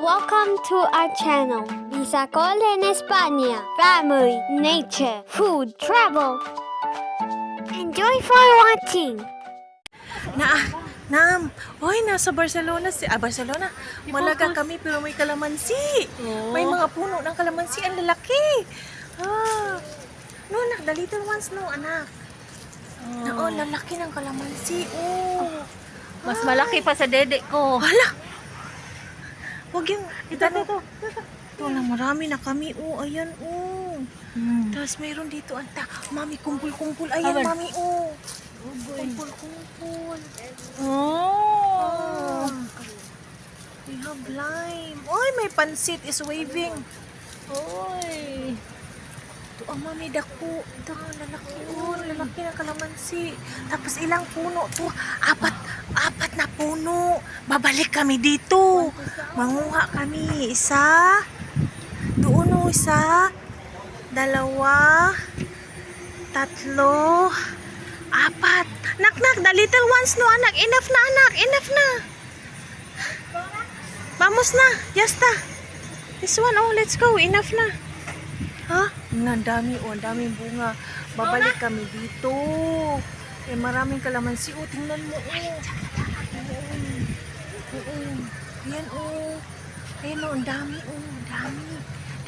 Welcome to our channel, Bisacol en España. Family, nature, food, travel. Enjoy for watching. Hoy, nasa Barcelona Barcelona. Malaga kami pero may kalamansi. May mga puno ng kalamansi, ang lalaki. No, anak, the little ones, no, anak. Oo, lalaki ng kalamansi. Mas malaki pa sa dede ko. Hala! Huwag yung, ito. Ito na, marami na kami. Ayan, Tapos mayroon dito, mami, kumpul-kumpul. Ayan, Ayan. mami, Kumpul-kumpul. We have lime. Oy, may pansit is waving. Oy. Ito ang mami dako. Ito ang lalaki. Lalaki ng kalamansi. Tapos ilang puno to? Apat na puno. Babalik kami dito. Manguha kami. Isa. Doon isa. Dalawa. Tatlo. Apat. Nak, the little ones, no, anak. Enough na, anak. Enough na. Vamos na. Yasta. This one, let's go. Enough na. Ang dami, ang daming bunga. Babalik kami dito. Maraming kalamansi. Tingnan mo, Ayan, Ayan, ang dami,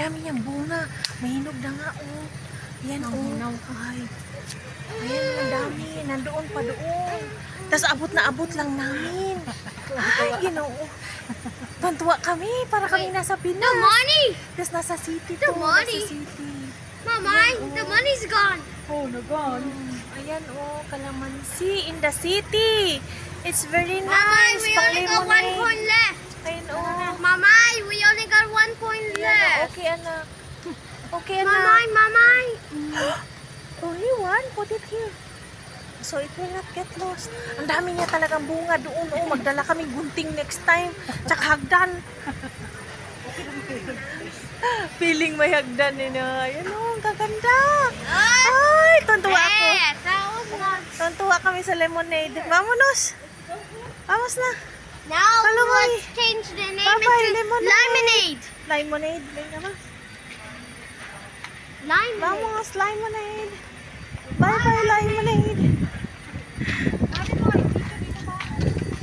Dami niyang bunga. Mahinog na nga, Ayan, Ay. Ayan, ang dami. Nandoon pa doon. Tapos abot na abot lang namin. Ay, Ginoo. Tuntua kami. Para kami nasa Pinas. The money! Tapos nasa city The to. money. Nasa city. Mama, the money's gone. Oh, nagon. Ayan, kalamansi in the city. It's very Mama, nice. we only got 1 point left. Ayan, Mama, we only got 1 point left. Okay, anak. Okay, anak. Mama. Only one. Put it here. So it will not get lost. Ang dami niya talagang bunga doon. Magdala kaming gunting next time. Tsaka hagdan. Feeling may hagdan Ayan, ang gaganda. Ay, tuntua ako. Yes, that was one. Tuntua kami sa lemonade. Vamonos. Vamos na. Now Follow me. let's change the name Bye-bye, into lemonade. Lemonade. Lemonade. May naman. Lemonade. Vamos, lemonade. Bye-bye, lemonade.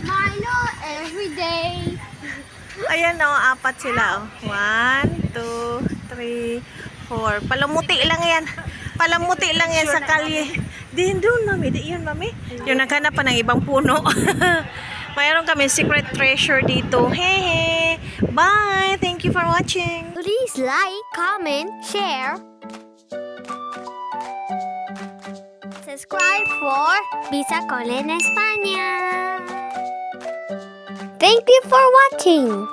Milo every day. Ayan, apat sila. 1, 2, 3, 4. Palamuti lang yan. Palamuti lang yan sa kalye. Doon, mami. Di yun, mami. Yung naghanap pa ng ibang puno. Mayroon kami secret treasure dito. Hey. Bye. Thank you for watching. Please like, comment, share. Subscribe for Bisacol en España. Thank you for watching.